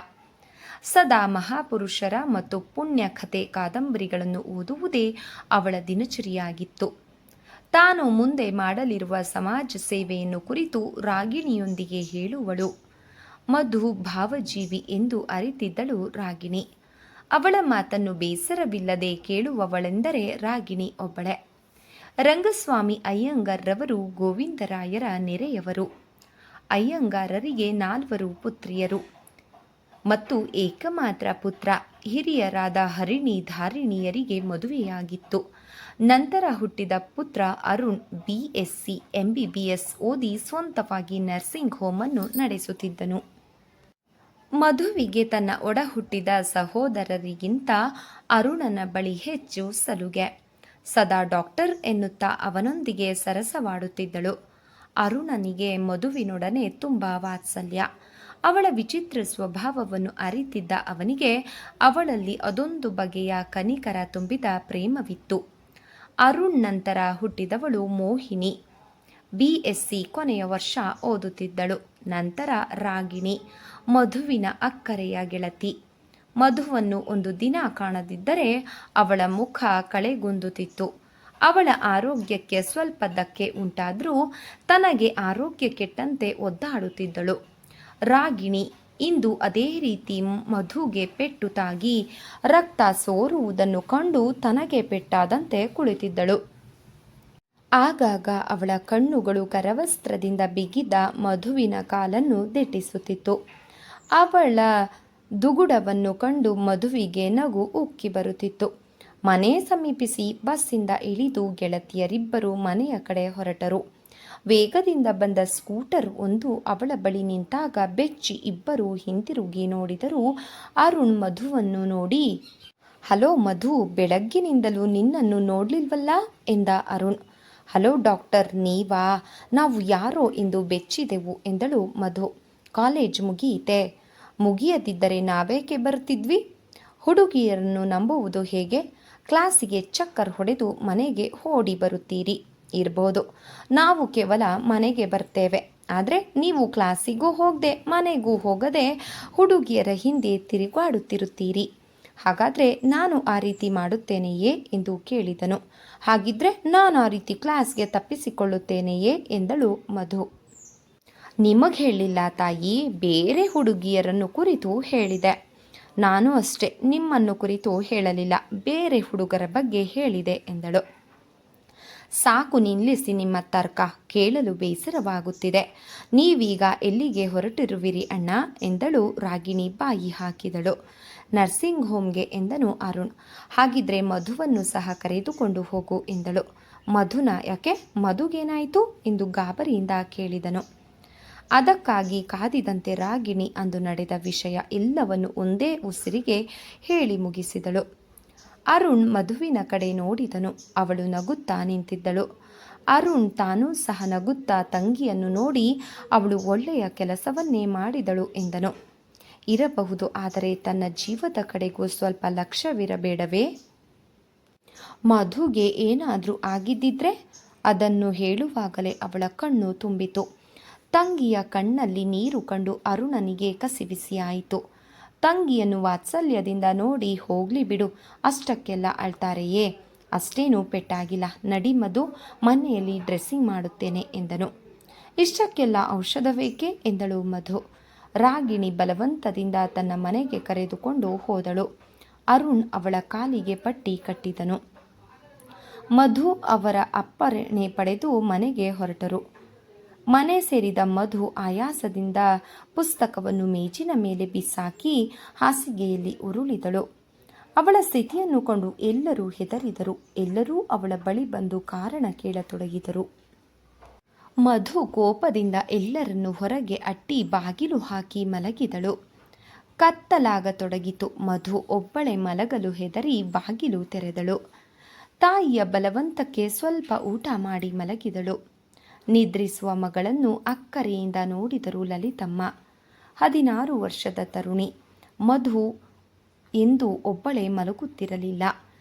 ಸದಾ ಮಹಾಪುರುಷರ ಮತ್ತು ಪುಣ್ಯ ಕಥೆ, ಕಾದಂಬರಿಗಳನ್ನು ಓದುವುದೇ ಅವಳ ದಿನಚರಿಯಾಗಿತ್ತು. ತಾನು ಮುಂದೆ ಮಾಡಲಿರುವ ಸಮಾಜ ಸೇವೆಯನ್ನು ಕುರಿತು ರಾಗಿಣಿಯೊಂದಿಗೆ ಹೇಳುವಳು. ಮಧು ಭಾವಜೀವಿ ಎಂದು ಅರಿತಿದ್ದಳು ರಾಗಿಣಿ. ಅವಳ ಮಾತನ್ನು ಬೇಸರವಿಲ್ಲದೆ ಕೇಳುವವಳೆಂದರೆ ರಾಗಿಣಿ ಒಬ್ಬಳೆ. ರಂಗಸ್ವಾಮಿ ಅಯ್ಯಂಗಾರ್ರವರು ಗೋವಿಂದರಾಯರ ನೆರೆಯವರು. ಅಯ್ಯಂಗಾರರಿಗೆ 4 ಪುತ್ರಿಯರು ಮತ್ತು ಏಕಮಾತ್ರ ಪುತ್ರ. ಹಿರಿಯರಾದ ಹರಿಣಿ, ಧಾರಿಣಿಯರಿಗೆ ಮದುವೆಯಾಗಿತ್ತು. ನಂತರ ಹುಟ್ಟಿದ ಪುತ್ರ ಅರುಣ್ BSc MBBS ಓದಿ ಸ್ವಂತವಾಗಿ ನರ್ಸಿಂಗ್ ಹೋಮನ್ನು ನಡೆಸುತ್ತಿದ್ದನು. ಮಧುವಿಗೆ ತನ್ನ ಒಡ ಹುಟ್ಟಿದ ಸಹೋದರರಿಗಿಂತ ಅರುಣನ ಬಳಿ ಹೆಚ್ಚು ಸಲುಗೆ. ಸದಾ ಡಾಕ್ಟರ್ ಎನ್ನುತ್ತಾ ಅವನೊಂದಿಗೆ ಸರಸವಾಡುತ್ತಿದ್ದಳು. ಅರುಣನಿಗೆ ಮಧುವಿನೊಡನೆ ತುಂಬ ವಾತ್ಸಲ್ಯ. ಅವಳ ವಿಚಿತ್ರ ಸ್ವಭಾವವನ್ನು ಅರಿತಿದ್ದ ಅವನಿಗೆ ಅವಳಲ್ಲಿ ಅದೊಂದು ಬಗೆಯ ಕನಿಕರ ತುಂಬಿದ ಪ್ರೇಮವಿತ್ತು. ಅರುಣ್ ನಂತರ ಹುಟ್ಟಿದವಳು ಮೋಹಿನಿ. BSc ಕೊನೆಯ ವರ್ಷ ಓದುತ್ತಿದ್ದಳು. ನಂತರ ರಾಗಿಣಿ, ಮಧುವಿನ ಅಕ್ಕರೆಯ ಗೆಳತಿ. ಮಧುವನ್ನು ಒಂದು ದಿನ ಕಾಣದಿದ್ದರೆ ಅವಳ ಮುಖ ಕಳೆಗುಂದುತ್ತಿತ್ತು. ಅವಳ ಆರೋಗ್ಯಕ್ಕೆ ಸ್ವಲ್ಪ ಧಕ್ಕೆ ಉಂಟಾದರೂ ತನಗೆ ಆರೋಗ್ಯ ಕೆಟ್ಟಂತೆ ಒದ್ದಾಡುತ್ತಿದ್ದಳು. ರಾಗಿಣಿ ಇಂದು ಅದೇ ರೀತಿ ಮಧುಗೆ ಪೆಟ್ಟು ತಾಗಿ ರಕ್ತ ಸೋರುವುದನ್ನು ಕಂಡು ತನಗೆ ಪೆಟ್ಟಾದಂತೆ ಕುಳಿತಿದ್ದಳು. ಆಗಾಗ ಅವಳ ಕಣ್ಣುಗಳು ಕರವಸ್ತ್ರದಿಂದ ಬಿಗಿದ ಮಧುವಿನ ಕಾಲನ್ನು ದಿಟ್ಟಿಸುತ್ತಿತ್ತು. ಅವಳ ದುಗುಡವನ್ನು ಕಂಡು ಮಧುವಿಗೆ ನಗು ಉಕ್ಕಿ ಬರುತ್ತಿತ್ತು. ಮನೆ ಸಮೀಪಿಸಿ ಬಸ್ಸಿಂದ ಇಳಿದು ಗೆಳತಿಯರಿಬ್ಬರು ಮನೆಯ ಕಡೆ ಹೊರಟರು. ವೇಗದಿಂದ ಬಂದ ಸ್ಕೂಟರ್ ಒಂದು ಅವಳ ಬಳಿ ನಿಂತಾಗ ಬೆಚ್ಚಿ ಇಬ್ಬರು ಹಿಂತಿರುಗಿ ನೋಡಿದರೂ ಅರುಣ್ ಮಧುವನ್ನು ನೋಡಿ, ಹಲೋ ಮಧು, ಬೆಳಗ್ಗಿನಿಂದಲೂ ನಿನ್ನನ್ನು ನೋಡ್ಲಿಲ್ವಲ್ಲ ಎಂದ ಅರುಣ್. ಹಲೋ ಡಾಕ್ಟರ್, ನೀವಾ? ನಾವು ಯಾರೋ ಎಂದು ಬೆಚ್ಚಿದೆವು ಎಂದಳು ಮಧು. ಕಾಲೇಜ್ ಮುಗಿಯಿತೆ? ಮುಗಿಯದಿದ್ದರೆ ನಾವೇಕೆ ಬರ್ತಿದ್ವಿ? ಹುಡುಗಿಯರನ್ನು ನಂಬುವುದು ಹೇಗೆ? ಕ್ಲಾಸಿಗೆ ಚಕ್ಕರ್ ಹೊಡೆದು ಮನೆಗೆ ಓಡಿ ಬರುತ್ತೀರಿ. ಇರ್ಬೋದು, ನಾವು ಕೇವಲ ಮನೆಗೆ ಬರ್ತೇವೆ. ಆದರೆ ನೀವು ಕ್ಲಾಸಿಗೂ ಹೋಗದೆ ಮನೆಗೂ ಹೋಗದೆ ಹುಡುಗಿಯರ ಹಿಂದೆ ತಿರುಗಾಡುತ್ತಿರುತ್ತೀರಿ. ಹಾಗಾದರೆ ನಾನು ಆ ರೀತಿ ಮಾಡುತ್ತೇನೆಯೇ ಎಂದು ಕೇಳಿದನು. ಹಾಗಿದ್ರೆ ನಾನು ಆ ರೀತಿ ಕ್ಲಾಸ್ಗೆ ತಪ್ಪಿಸಿಕೊಳ್ಳುತ್ತೇನೆಯೇ ಎಂದಳು ಮಧು. ನಿಮಗೆ ಹೇಳಿಲ್ಲ ತಾಯಿ, ಬೇರೆ ಹುಡುಗಿಯರನ್ನು ಕುರಿತು ಹೇಳಿದೆ. ನಾನು ಅಷ್ಟೇ, ನಿಮ್ಮನ್ನು ಕುರಿತು ಹೇಳಲಿಲ್ಲ, ಬೇರೆ ಹುಡುಗರ ಬಗ್ಗೆ ಹೇಳಿದೆ ಎಂದಳು. ಸಾಕು ನಿಲ್ಲಿಸಿ ನಿಮ್ಮ ತರ್ಕ, ಕೇಳಲು ಬೇಸರವಾಗುತ್ತಿದೆ. ನೀವೀಗ ಎಲ್ಲಿಗೆ ಹೊರಟಿರುವಿರಿ ಅಣ್ಣ ಎಂದಳು ರಾಗಿಣಿ ಬಾಯಿ ಹಾಕಿದಳು. ನರ್ಸಿಂಗ್ ಹೋಮ್ಗೆ ಎಂದನು ಅರುಣ್. ಹಾಗಿದ್ರೆ ಮಧುವನ್ನು ಸಹ ಕರೆದುಕೊಂಡು ಹೋಗು ಎಂದಳು. ಮಧುನ ಯಾಕೆ? ಮಧುಗೇನಾಯಿತು ಎಂದು ಗಾಬರಿಯಿಂದ ಕೇಳಿದನು. ಅದಕ್ಕಾಗಿ ಕಾದಿದಂತೆ ರಾಗಿಣಿ ಅಂದು ನಡೆದ ವಿಷಯ ಎಲ್ಲವನ್ನು ಒಂದೇ ಉಸಿರಿಗೆ ಹೇಳಿ ಮುಗಿಸಿದಳು. ಅರುಣ್ ಮಧುವಿನ ಕಡೆ ನೋಡಿದನು. ಅವಳು ನಗುತ್ತಾ ನಿಂತಿದ್ದಳು. ಅರುಣ್ ತಾನೂ ಸಹ ನಗುತ್ತಾ ತಂಗಿಯನ್ನು ನೋಡಿ ಅವಳು ಒಳ್ಳೆಯ ಕೆಲಸವನ್ನೇ ಮಾಡಿದಳು ಎಂದನು. ಇರಬಹುದು, ಆದರೆ ತನ್ನ ಜೀವದ ಕಡೆಗೂ ಸ್ವಲ್ಪ ಲಕ್ಷ್ಯವಿರಬೇಡವೇ? ಮಧುಗೆ ಏನಾದರೂ ಆಗಿದ್ದಿದ್ರೆ? ಅದನ್ನು ಹೇಳುವಾಗಲೇ ಅವಳ ಕಣ್ಣು ತುಂಬಿತು. ತಂಗಿಯ ಕಣ್ಣಲ್ಲಿ ನೀರು ಕಂಡು ಅರುಣನಿಗೆ ಕಸಿವಿಸಿಯಾಯಿತು. ತಂಗಿಯನ್ನು ವಾತ್ಸಲ್ಯದಿಂದ ನೋಡಿ, ಹೋಗ್ಲಿ ಬಿಡು, ಅಷ್ಟಕ್ಕೆಲ್ಲ ಅಳ್ತಾರೆಯೇ, ಅಷ್ಟೇನೂ ಪೆಟ್ಟಾಗಿಲ್ಲ, ನಡಿ ಮಧು, ಮನೆಯಲ್ಲಿ ಡ್ರೆಸ್ಸಿಂಗ್ ಮಾಡುತ್ತೇನೆ ಎಂದನು. ಇಷ್ಟಕ್ಕೆಲ್ಲ ಔಷಧವೇಕೆ ಎಂದಳು ಮಧು. ರಾಗಿಣಿ ಬಲವಂತದಿಂದ ತನ್ನ ಮನೆಗೆ ಕರೆದುಕೊಂಡು ಹೋದಳು. ಅರುಣ್ ಅವಳ ಕಾಲಿಗೆ ಪಟ್ಟಿ ಕಟ್ಟಿದನು. ಮಧು ಅವರ ಅಪ್ಪಣೆ ಪಡೆದು ಮನೆಗೆ ಹೊರಟರು. ಮನೆ ಸೇರಿದ ಮಧು ಆಯಾಸದಿಂದ ಪುಸ್ತಕವನ್ನು ಮೇಜಿನ ಮೇಲೆ ಬಿಸಾಕಿ ಹಾಸಿಗೆಯಲ್ಲಿ ಉರುಳಿದಳು. ಅವಳ ಸ್ಥಿತಿಯನ್ನು ಕಂಡು ಎಲ್ಲರೂ ಹೆದರಿದರು. ಎಲ್ಲರೂ ಅವಳ ಬಳಿ ಬಂದು ಕಾರಣ ಕೇಳತೊಡಗಿದರು. ಮಧು ಕೋಪದಿಂದ ಎಲ್ಲರನ್ನೂ ಹೊರಗೆ ಅಟ್ಟಿ ಬಾಗಿಲು ಹಾಕಿ ಮಲಗಿದಳು. ಕತ್ತಲಾಗತೊಡಗಿತು. ಮಧು ಒಬ್ಬಳೆ ಮಲಗಲು ಹೆದರಿ ಬಾಗಿಲು ತೆರೆದಳು. ತಾಯಿಯ ಬಲವಂತಕ್ಕೆ ಸ್ವಲ್ಪ ಊಟ ಮಾಡಿ ಮಲಗಿದಳು. ನಿದ್ರಿಸುವ ಮಗಳನ್ನು ಅಕ್ಕರೆಯಿಂದ ನೋಡಿದರು ಲಲಿತಮ್ಮ. 16 ವರ್ಷದ ತರುಣಿ. ಮಧು ಎಂದು ಒಬ್ಬಳೇ ಮಲಗುತ್ತಿರಲಿಲ್ಲ.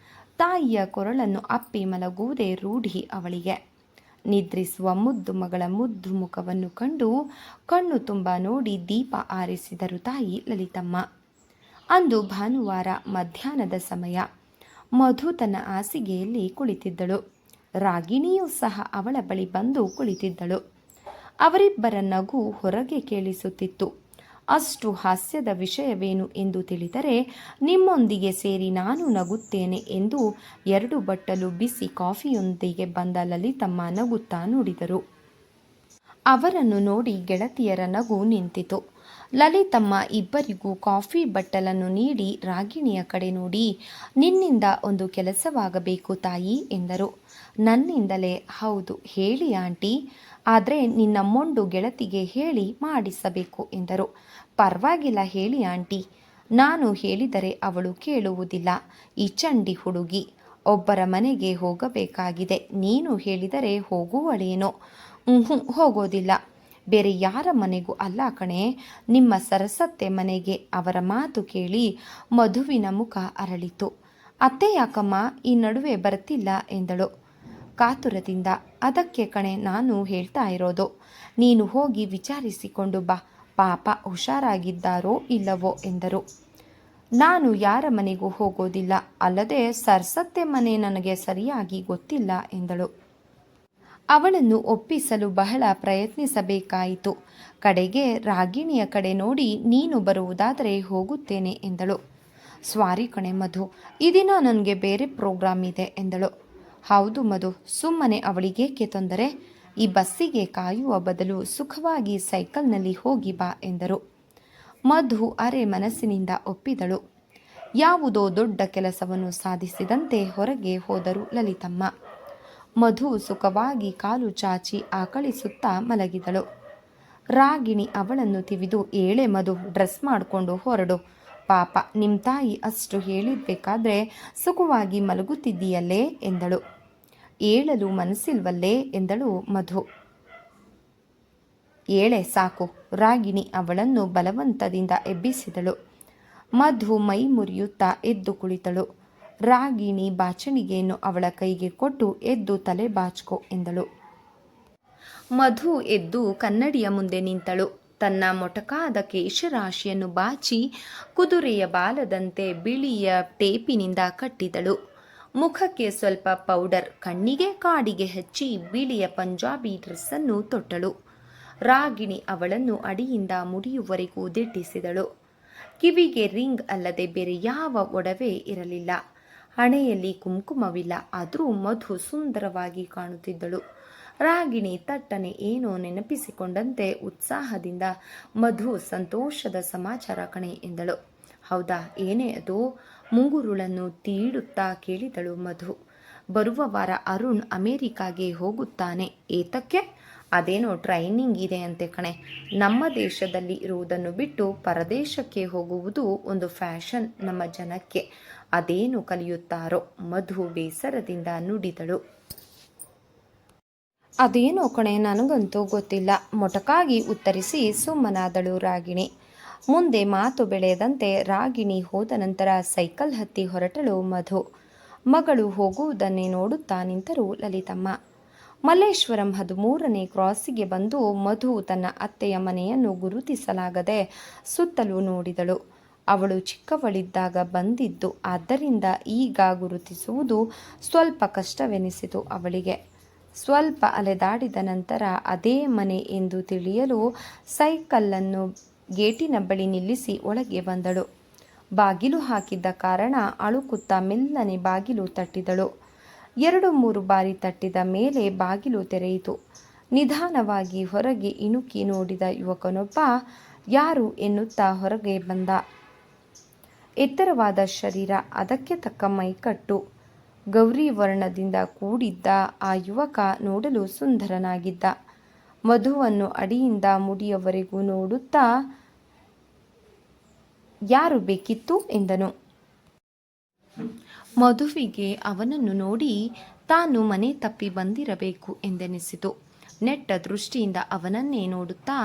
ತಾಯಿಯ ಕೊರಳನ್ನು ಅಪ್ಪಿ ಮಲಗುವುದೇ ರೂಢಿ ಅವಳಿಗೆ. ನಿದ್ರಿಸುವ ಮುದ್ದು ಮಗಳ ಮುದ್ದು ಮುಖವನ್ನು ಕಂಡು ಕಣ್ಣು ತುಂಬ ನೋಡಿ ದೀಪ ಆರಿಸಿದರು ತಾಯಿ ಲಲಿತಮ್ಮ. ಅಂದು ಭಾನುವಾರ ಮಧ್ಯಾಹ್ನದ ಸಮಯ. ಮಧು ತನ್ನ ಹಾಸಿಗೆಯಲ್ಲಿ ಕುಳಿತಿದ್ದಳು. ರಾಗಿಣಿಯೂ ಸಹ ಅವಳ ಬಳಿ ಬಂದು ಕುಳಿತಿದ್ದಳು. ಅವರಿಬ್ಬರ ನಗು ಹೊರಗೆ ಕೇಳಿಸುತ್ತಿತ್ತು. ಅಷ್ಟು ಹಾಸ್ಯದ ವಿಷಯವೇನು ಎಂದು ತಿಳಿದರೆ ನಿಮ್ಮೊಂದಿಗೆ ಸೇರಿ ನಾನು ನಗುತ್ತೇನೆ ಎಂದು 2 ಬಟ್ಟಲು ಬಿಸಿ ಕಾಫಿಯೊಂದಿಗೆ ಬಂದ ಲಲಿತಮ್ಮ ನಗುತ್ತಾ ನುಡಿದರು. ಅವರನ್ನು ನೋಡಿ ಗೆಳತಿಯರ ನಗು ನಿಂತಿತು. ಲಲಿತಮ್ಮ ಇಬ್ಬರಿಗೂ ಕಾಫಿ ಬಟ್ಟಲನ್ನು ನೀಡಿ ರಾಗಿಣಿಯ ಕಡೆ ನೋಡಿ, ನಿನ್ನಿಂದ ಒಂದು ಕೆಲಸವಾಗಬೇಕು ತಾಯಿ ಎಂದರು. ನನ್ನಿಂದಲೇ? ಹೌದು, ಹೇಳಿ ಆಂಟಿ. ಆದರೆ ನಿನ್ನ ಮೊಂಡು ಗೆಳತಿಗೆ ಹೇಳಿ ಮಾಡಿಸಬೇಕು ಎಂದರು. ಪರವಾಗಿಲ್ಲ, ಹೇಳಿ ಆಂಟಿ. ನಾನು ಹೇಳಿದರೆ ಅವಳು ಕೇಳುವುದಿಲ್ಲ. ಈ ಚಂಡಿ ಹುಡುಗಿ. ಒಬ್ಬರ ಮನೆಗೆ ಹೋಗಬೇಕಾಗಿದೆ. ನೀನು ಹೇಳಿದರೆ ಹೋಗುವಳೇನೋ? ಹೋಗೋದಿಲ್ಲ. ಬೇರೆ ಯಾರ ಮನೆಗೂ ಅಲ್ಲ ಕಣೆ, ನಿಮ್ಮ ಸರಸತ್ತೆ ಮನೆಗೆ. ಅವರ ಮಾತು ಕೇಳಿ ಮಧುವಿನ ಮುಖ ಅರಳಿತು. ಅತ್ತೆ ಯಾಕಮ್ಮ ಈ ನಡುವೆ ಬರ್ತಿಲ್ಲ ಎಂದಳು ಕಾತುರದಿಂದ. ಅದಕ್ಕೆ ಕಣೆ ನಾನು ಹೇಳ್ತಾ ಇರೋದು. ನೀನು ಹೋಗಿ ವಿಚಾರಿಸಿಕೊಂಡು ಬಾ, ಪಾಪ ಹುಷಾರಾಗಿದ್ದಾರೋ ಇಲ್ಲವೋ ಎಂದರು. ನಾನು ಯಾರ ಮನೆಗೂ ಹೋಗೋದಿಲ್ಲ. ಅಲ್ಲದೆ ಸರಸತ್ತೆ ಮನೆ ನನಗೆ ಸರಿಯಾಗಿ ಗೊತ್ತಿಲ್ಲ ಎಂದಳು. ಅವಳನ್ನು ಒಪ್ಪಿಸಲು ಬಹಳ ಪ್ರಯತ್ನಿಸಬೇಕಾಯಿತು. ಕಡೆಗೆ ರಾಗಿಣಿಯ ಕಡೆ ನೋಡಿ, ನೀನು ಬರುವುದಾದರೆ ಹೋಗುತ್ತೇನೆ ಎಂದಳು. ಸ್ವಾರಿ ಕಣೆ ಮಧು, ಈ ದಿನ ನನಗೆ ಬೇರೆ ಪ್ರೋಗ್ರಾಮ್ ಇದೆ ಎಂದಳು. ಹೌದು ಮಧು, ಸುಮ್ಮನೆ ಅವಳಿಗೇಕೆ ತೊಂದರೆ? ಈ ಬಸ್ಸಿಗೆ ಕಾಯುವ ಬದಲು ಸುಖವಾಗಿ ಸೈಕಲ್ನಲ್ಲಿ ಹೋಗಿ ಬಾ ಎಂದರು. ಮಧು ಅರೆ ಮನಸ್ಸಿನಿಂದ ಒಪ್ಪಿದಳು. ಯಾವುದೋ ದೊಡ್ಡ ಕೆಲಸವನ್ನು ಸಾಧಿಸಿದಂತೆ ಹೊರಗೆ ಹೋದರು ಲಲಿತಮ್ಮ. ಮಧು ಸುಖವಾಗಿ ಕಾಲು ಚಾಚಿ ಆಕಳಿಸುತ್ತಾ ಮಲಗಿದಳು. ರಾಗಿಣಿ ಅವಳನ್ನು ತಿವಿದು, ಏಳೆ ಮಧು, ಡ್ರೆಸ್ ಮಾಡಿಕೊಂಡು ಹೊರಡು. ಪಾಪ ನಿಮ್ಮ ತಾಯಿ ಅಷ್ಟು ಹೇಳಿರ್ಬೇಕಾದ್ರೆ ಸುಖವಾಗಿ ಮಲಗುತ್ತಿದ್ದೀಯಲ್ಲೇ ಎಂದಳು. ಏಳಲು ಮನಸ್ಸಿಲ್ವಲ್ಲೇ ಎಂದಳು ಮಧು. ಏಳೆ ಸಾಕು. ರಾಗಿಣಿ ಅವಳನ್ನು ಬಲವಂತದಿಂದ ಎಬ್ಬಿಸಿದಳು. ಮಧು ಮೈ ಮುರಿಯುತ್ತಾ ಎದ್ದು ಕುಳಿತಳು. ರಾಗಿಣಿ ಬಾಚಣಿಗೆಯನ್ನು ಅವಳ ಕೈಗೆ ಕೊಟ್ಟು, ಎದ್ದು ತಲೆ ಬಾಚ್ಕೊ ಎಂದಳು. ಮಧು ಎದ್ದು ಕನ್ನಡಿಯ ಮುಂದೆ ನಿಂತಳು. ತನ್ನ ಮೊಟಕಾದ ಕೇಶರಾಶಿಯನ್ನು ಬಾಚಿ ಕುದುರೆಯ ಬಾಲದಂತೆ ಬಿಳಿಯ ಟೇಪಿನಿಂದ ಕಟ್ಟಿದಳು. ಮುಖಕ್ಕೆ ಸ್ವಲ್ಪ ಪೌಡರ್, ಕಣ್ಣಿಗೆ ಕಾಡಿಗೆ ಹಚ್ಚಿ ಬಿಳಿಯ ಪಂಜಾಬಿ ಡ್ರೆಸ್ಸನ್ನು ತೊಟ್ಟಳು. ರಾಗಿಣಿ ಅವಳನ್ನು ಅಡಿಯಿಂದ ಮುಡಿಯುವರೆಗೂ ದಿಟ್ಟಿಸಿದಳು. ಕಿವಿಗೆ ರಿಂಗ್ ಅಲ್ಲದೆ ಬೇರೆ ಯಾವ ಒಡವೆ ಇರಲಿಲ್ಲ. ಹಣೆಯಲ್ಲಿ ಕುಂಕುಮವಿಲ್ಲ. ಆದರೂ ಮಧು ಸುಂದರವಾಗಿ ಕಾಣುತ್ತಿದ್ದಳು. ರಾಗಿಣಿ ತಟ್ಟನೆ ಏನೋ ನೆನಪಿಸಿಕೊಂಡಂತೆ ಉತ್ಸಾಹದಿಂದ, ಮಧು, ಸಂತೋಷದ ಸಮಾಚಾರ ಕಣೆ ಎಂದಳು. ಹೌದಾ, ಏನೇ ಅದು? ಮುಂಗುರುಳನ್ನು ತೀಡುತ್ತಾ ಕೇಳಿದಳು ಮಧು. ಬರುವ ವಾರ ಅರುಣ್ ಅಮೆರಿಕಾಗೆ ಹೋಗುತ್ತಾನೆ. ಏತಕ್ಕೆ? ಅದೇನೋ ಟ್ರೈನಿಂಗ್ ಇದೆ ಅಂತೆ ಕಣೆ. ನಮ್ಮ ದೇಶದಲ್ಲಿ ಇರುವುದನ್ನು ಬಿಟ್ಟು ಪರದೇಶಕ್ಕೆ ಹೋಗುವುದು ಒಂದು ಫ್ಯಾಷನ್ ನಮ್ಮ ಜನಕ್ಕೆ. ಅದೇನು ಕಲಿಯುತ್ತಾರೋ? ಮಧು ಬೇಸರದಿಂದ ನುಡಿದಳು. ಅದೇನೋ ಕಣೆ, ನನಗಂತೂ ಗೊತ್ತಿಲ್ಲ, ಮೊಟಕಾಗಿ ಉತ್ತರಿಸಿ ಸುಮ್ಮನಾದಳು ರಾಗಿಣಿ. ಮುಂದೆ ಮಾತು ಬೆಳೆಯದಂತೆ ರಾಗಿಣಿ ಹೋದ ನಂತರ ಸೈಕಲ್ ಹತ್ತಿ ಹೊರಟಳು ಮಧು. ಮಗಳು ಹೋಗುವುದನ್ನೇ ನೋಡುತ್ತಾ ನಿಂತರು ಲಲಿತಮ್ಮ. ಮಲ್ಲೇಶ್ವರಂ 13ನೇ ಕ್ರಾಸಿಗೆ ಬಂದು ಮಧು ತನ್ನ ಅತ್ತೆಯ ಮನೆಯನ್ನು ಗುರುತಿಸಲಾಗದೆ ಸುತ್ತಲೂ ನೋಡಿದಳು. ಅವಳು ಚಿಕ್ಕವಳಿದ್ದಾಗ ಬಂದಿದ್ದು, ಆದ್ದರಿಂದ ಈಗ ಗುರುತಿಸುವುದು ಸ್ವಲ್ಪ ಕಷ್ಟವೆನಿಸಿತು ಅವಳಿಗೆ. ಸ್ವಲ್ಪ ಅಲೆದಾಡಿದ ನಂತರ ಅದೇ ಮನೆ ಎಂದು ತಿಳಿಯಲು ಸೈಕಲ್ಲನ್ನು ಗೇಟಿನ ಬಳಿ ನಿಲ್ಲಿಸಿ ಒಳಗೆ ಬಂದಳು. ಬಾಗಿಲು ಹಾಕಿದ್ದ ಕಾರಣ ಅಳುಕುತ್ತಾ ಮೆಲ್ಲನೆ ಬಾಗಿಲು ತಟ್ಟಿದಳು. 2-3 ಬಾರಿ ತಟ್ಟಿದ ಮೇಲೆ ಬಾಗಿಲು ತೆರೆಯಿತು. ನಿಧಾನವಾಗಿ ಹೊರಗೆ ಇಣುಕಿ ನೋಡಿದ ಯುವಕನೊಬ್ಬ ಯಾರು ಎನ್ನುತ್ತಾ ಹೊರಗೆ ಬಂದ. ಎತ್ತರವಾದ ಶರೀರ, ಅದಕ್ಕೆ ತಕ್ಕ ಮೈಕಟ್ಟು, ಗೌರಿ ವರ್ಣದಿಂದ ಕೂಡಿದ್ದ ಆ ಯುವಕ ನೋಡಲು ಸುಂದರನಾಗಿದ್ದ. ಮಧುವನ್ನು ಅಡಿಯಿಂದ ಮುಡಿಯವರೆಗೂ ನೋಡುತ್ತಾ, ಯಾರು ಬೇಕಿತ್ತು ಎಂದನು. ಮಧುವಿಗೆ ಅವನನ್ನು ನೋಡಿ ತಾನು ಮನೆ ತಪ್ಪಿ ಬಂದಿರಬೇಕು ಎಂದೆನಿಸಿತು. ನೆಟ್ಟ ದೃಷ್ಟಿಯಿಂದ ಅವನನ್ನೇ ನೋಡುತ್ತಾ,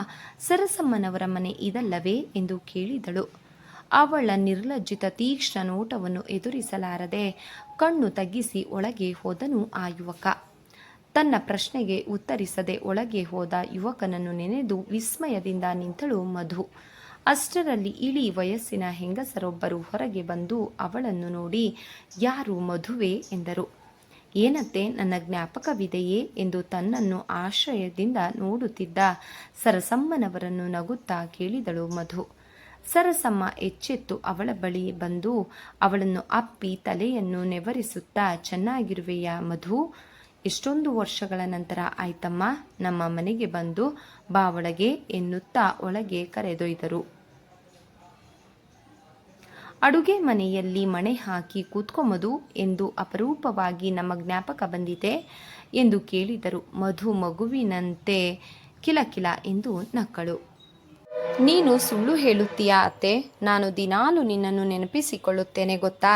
ಸರಸಮ್ಮನವರ ಮನೆ ಇದಲ್ಲವೇ ಎಂದು ಕೇಳಿದಳು. ಅವಳ ನಿರ್ಲಜ್ಜಿತ ತೀಕ್ಷ್ಣ ನೋಟವನ್ನು ಎದುರಿಸಲಾರದೆ ಕಣ್ಣು ತಗ್ಗಿಸಿ ಒಳಗೆ ಹೋದನು ಆ ಯುವಕ. ತನ್ನ ಪ್ರಶ್ನೆಗೆ ಉತ್ತರಿಸದೆ ಒಳಗೆ ಹೋದ ಯುವಕನನ್ನು ನೆನೆದು ವಿಸ್ಮಯದಿಂದ ನಿಂತಳು ಮಧು. ಅಷ್ಟರಲ್ಲಿ ಇಳಿ ವಯಸ್ಸಿನ ಹೆಂಗಸರೊಬ್ಬರು ಹೊರಗೆ ಬಂದು ಅವಳನ್ನು ನೋಡಿ, ಯಾರು ಮಧುವೆ ಎಂದರು. ಏನತ್ತೆ, ನನ್ನ ಜ್ಞಾಪಕವಿದೆಯೇ ಎಂದು ತನ್ನನ್ನು ಆಶ್ಚರ್ಯದಿಂದ ನೋಡುತ್ತಿದ್ದ ಸರಸಮ್ಮನವರನ್ನು ನಗುತ್ತಾ ಕೇಳಿದಳು ಮಧು. ಸರಸಮ್ಮ ಎಚ್ಚೆತ್ತು ಅವಳ ಬಳಿ ಬಂದು ಅವಳನ್ನು ಅಪ್ಪಿ ತಲೆಯನ್ನು ನೆವರಿಸುತ್ತಾ, ಚೆನ್ನಾಗಿರುವೆಯಾ ಮಧು? ಎಷ್ಟೊಂದು ವರ್ಷಗಳ ನಂತರ ಆಯ್ತಮ್ಮ ನಮ್ಮ ಮನೆಗೆ ಬಂದು, ಬಾ ಒಳಗೆ ಎನ್ನುತ್ತಾ ಒಳಗೆ ಕರೆದೊಯ್ದರು. ಅಡುಗೆ ಮನೆಯಲ್ಲಿ ಮಣೆ ಹಾಕಿ ಕೂತ್ಕೊಂಬದು ಎಂದು ಅಪರೂಪವಾಗಿ ನಮ್ಮ ಜ್ಞಾಪಕ ಬಂದಿದೆ ಎಂದು ಕೇಳಿದರು. ಮಧು ಮಗುವಿನಂತೆ ಕಿಲಕಿಲ ಎಂದು ನಕ್ಕಳು. ನೀನು ಸುಳ್ಳು ಹೇಳುತ್ತೀಯಾ ಅತ್ತೆ? ನಾನು ದಿನಾಲು ನಿನ್ನನ್ನು ನೆನಪಿಸಿಕೊಳ್ಳುತ್ತೇನೆ ಗೊತ್ತಾ?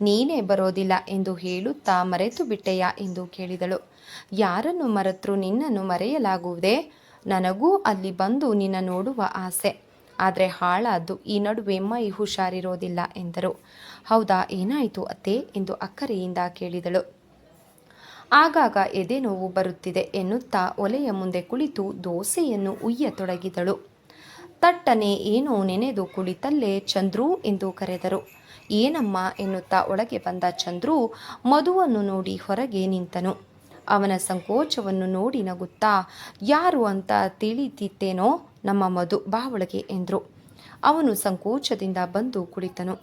ನೀನೇ ಬರೋದಿಲ್ಲ ಎಂದು ಹೇಳುತ್ತಾ ಮರೆತು ಬಿಟ್ಟೆಯಾ ಎಂದು ಕೇಳಿದಳು. ಯಾರನ್ನು ಮರೆತರೂ ನಿನ್ನನ್ನು ಮರೆಯಲಾಗುವುದೇ? ನನಗೂ ಅಲ್ಲಿ ಬಂದು ನಿನ್ನ ನೋಡುವ ಆಸೆ. ಆದರೆ ಹಾಳಾದ್ದು, ಈ ನಡುವೆ ಮೈ ಹುಷಾರಿರೋದಿಲ್ಲ ಎಂದರು. ಹೌದಾ, ಏನಾಯಿತು ಅತ್ತೆ ಎಂದು ಅಕ್ಕರೆಯಿಂದ ಕೇಳಿದಳು. ಆಗಾಗ ಎದೆ ನೋವು ಬರುತ್ತಿದೆ ಎನ್ನುತ್ತಾ ಒಲೆಯ ಮುಂದೆ ಕುಳಿತು ದೋಸೆಯನ್ನು ಉಯ್ಯತೊಡಗಿದಳು. ತಟ್ಟನೆ ಏನೋ ನೆನೆದು ಕುಳಿತಲ್ಲೇ ಚಂದ್ರು ಎಂದು ಕರೆದರು. ಏನಮ್ಮ ಎನ್ನುತ್ತಾ ಒಳಗೆ ಬಂದ ಚಂದ್ರು ಮಧುವನ್ನು ನೋಡಿ ಹೊರಗೆ ನಿಂತನು. ಅವನ ಸಂಕೋಚವನ್ನು ನೋಡಿ ನಗುತ್ತಾ, ಯಾರು ಅಂತ ತಿಳಿತಿತ್ತೇನೋ, ನಮ್ಮ ಮಧು, ಬಾ ಒಳಗೆ ಎಂದರು. ಅವನು ಸಂಕೋಚದಿಂದ ಬಂದು ಕುಳಿತನು.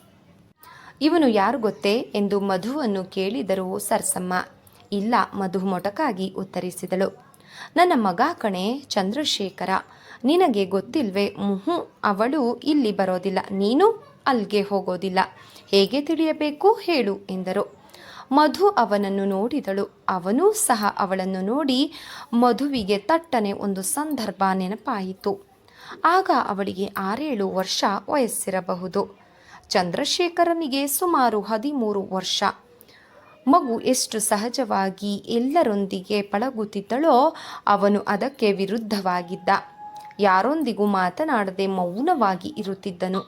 ಇವನು ಯಾರು ಗೊತ್ತೇ ಎಂದು ಮಧುವನ್ನು ಕೇಳಿದರು ಸರ್ಸಮ್ಮ. ಇಲ್ಲ, ಮಧು ಮೊಟಕಾಗಿ ಉತ್ತರಿಸಿದಳು. ನನ್ನ ಮಗ ಕಣೆ, ಚಂದ್ರಶೇಖರ. ನಿನಗೆ ಗೊತ್ತಿಲ್ವೇ? ಅವಳು ಇಲ್ಲಿ ಬರೋದಿಲ್ಲ, ನೀನು ಅಲ್ಲಿಗೆ ಹೋಗೋದಿಲ್ಲ. ಹೇಗೆ ತಿಳಿಯಬೇಕು ಹೇಳು ಎಂದರು. ಮಧು ಅವನನ್ನು ನೋಡಿದಳು. ಅವನೂ ಸಹ ಅವಳನ್ನು ನೋಡಿ ಮಧುವಿಗೆ ತಟ್ಟನೆ ಒಂದು ಸಂದರ್ಭ ನೆನಪಾಯಿತು. ಆಗ ಅವಳಿಗೆ 6-7 ವರ್ಷ ವಯಸ್ಸಿರಬಹುದು. ಚಂದ್ರಶೇಖರನಿಗೆ ಸುಮಾರು 13 ವರ್ಷ. ಮಗು ಎಷ್ಟು ಸಹಜವಾಗಿ ಎಲ್ಲರೊಂದಿಗೆ ಪಳಗುತ್ತಿದ್ದಳೋ ಅವನು ಅದಕ್ಕೆ ವಿರುದ್ಧವಾಗಿದ್ದ. ಯಾರೊಂದಿಗೂ ಮಾತನಾಡದೆ ಮೌನವಾಗಿ ಇರುತ್ತಿದ್ದನು.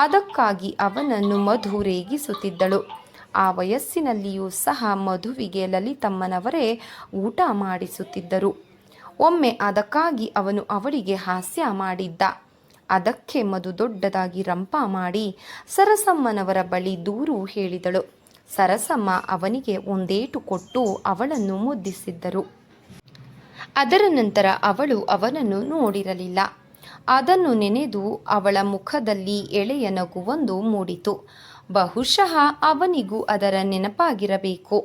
ಅದಕ್ಕಾಗಿ ಅವನನ್ನು ಮಧು ರೇಗಿಸುತ್ತಿದ್ದಳು. ಆ ವಯಸ್ಸಿನಲ್ಲಿಯೂ ಸಹ ಮಧುವಿಗೆ ಲಲಿತಮ್ಮನವರೇ ಊಟ ಮಾಡಿಸುತ್ತಿದ್ದರು. ಒಮ್ಮೆ ಅದಕ್ಕಾಗಿ ಅವನು ಅವಳಿಗೆ ಹಾಸ್ಯ ಮಾಡಿದ್ದ. ಅದಕ್ಕೆ ಮಧು ದೊಡ್ಡದಾಗಿ ರಂಪ ಮಾಡಿ ಸರಸಮ್ಮನವರ ಬಳಿ ದೂರು ಹೇಳಿದಳು. ಸರಸಮ್ಮ ಅವನಿಗೆ ಒಂದೇಟು ಕೊಟ್ಟು ಅವಳನ್ನು ಮುದ್ದಿಸಿದ್ದರು. ಅದರ ನಂತರ ಅವಳು ಅವನನ್ನು ನೋಡಿರಲಿಲ್ಲ. ಅದನ್ನು ನೆನೆದು ಅವಳ ಮುಖದಲ್ಲಿ ಎಳೆಯ ನಗುವೊಂದು ಮೂಡಿತು. ಬಹುಶಃ ಅವನಿಗೂ ಅದರ ನೆನಪಾಗಿರಬೇಕು.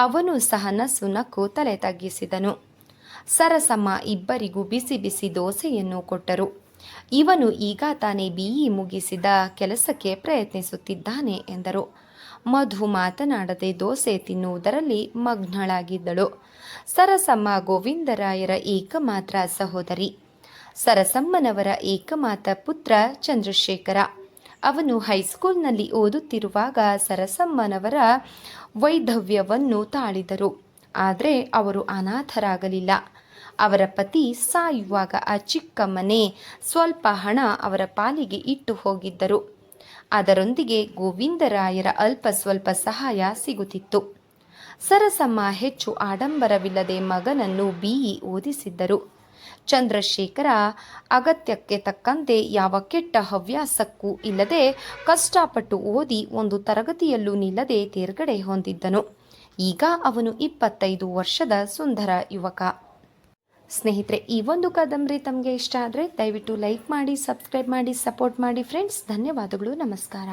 ಅವನು ಸಹ ನಸು ನಕ್ಕು ತಲೆ ತಗ್ಗಿಸಿದನು. ಸರಸಮ್ಮ ಇಬ್ಬರಿಗೂ ಬಿಸಿ ಬಿಸಿ ದೋಸೆಯನ್ನು ಕೊಟ್ಟರು. ಇವನು ಈಗ ತಾನೇ BE ಮುಗಿಸಿದ ಕೆಲಸಕ್ಕೆ ಪ್ರಯತ್ನಿಸುತ್ತಿದ್ದಾನೆ ಎಂದರು. ಮಧು ಮಾತನಾಡದೆ ದೋಸೆ ತಿನ್ನುವುದರಲ್ಲಿ ಮಗ್ನಳಾಗಿದ್ದಳು. ಸರಸಮ್ಮ ಗೋವಿಂದರಾಯರ ಏಕಮಾತ್ರ ಸಹೋದರಿ. ಸರಸಮ್ಮನವರ ಏಕಮಾತ್ರ ಪುತ್ರ ಚಂದ್ರಶೇಖರ. ಅವನು ಹೈಸ್ಕೂಲ್ನಲ್ಲಿ ಓದುತ್ತಿರುವಾಗ ಸರಸಮ್ಮನವರ ವೈಧವ್ಯವನ್ನು ತಾಳಿದರು. ಆದರೆ ಅವರು ಅನಾಥರಾಗಲಿಲ್ಲ. ಅವರ ಪತಿ ಸಾಯುವಾಗ ಆ ಚಿಕ್ಕ ಮನೆ, ಸ್ವಲ್ಪ ಹಣ ಅವರ ಪಾಲಿಗೆ ಇಟ್ಟು ಹೋಗಿದ್ದರು. ಅದರೊಂದಿಗೆ ಗೋವಿಂದರಾಯರ ಅಲ್ಪ ಸ್ವಲ್ಪ ಸಹಾಯ ಸಿಗುತ್ತಿತ್ತು. ಸರಸಮ್ಮ ಹೆಚ್ಚು ಆಡಂಬರವಿಲ್ಲದೆ ಮಗನನ್ನು BE ಓದಿಸಿದ್ದರು. ಚಂದ್ರಶೇಖರ ಅಗತ್ಯಕ್ಕೆ ತಕ್ಕಂತೆ ಯಾವ ಕೆಟ್ಟ ಹವ್ಯಾಸಕ್ಕೂ ಇಲ್ಲದೆ ಕಷ್ಟಪಟ್ಟು ಓದಿ ಒಂದು ತರಗತಿಯಲ್ಲೂ ನಿಲ್ಲದೆ ತೇರ್ಗಡೆ ಹೊಂದಿದ್ದನು. ಈಗ ಅವನು 25 ವರ್ಷದ ಸುಂದರ ಯುವಕ. ಸ್ನೇಹಿತರೆ, ಈ ಒಂದು ಕಾದಂಬರಿ ತಮಗೆ ಇಷ್ಟ ಆದರೆ ದಯವಿಟ್ಟು ಲೈಕ್ ಮಾಡಿ, ಸಬ್ಸ್ಕ್ರೈಬ್ ಮಾಡಿ, ಸಪೋರ್ಟ್ ಮಾಡಿ ಫ್ರೆಂಡ್ಸ್. ಧನ್ಯವಾದಗಳು. ನಮಸ್ಕಾರ.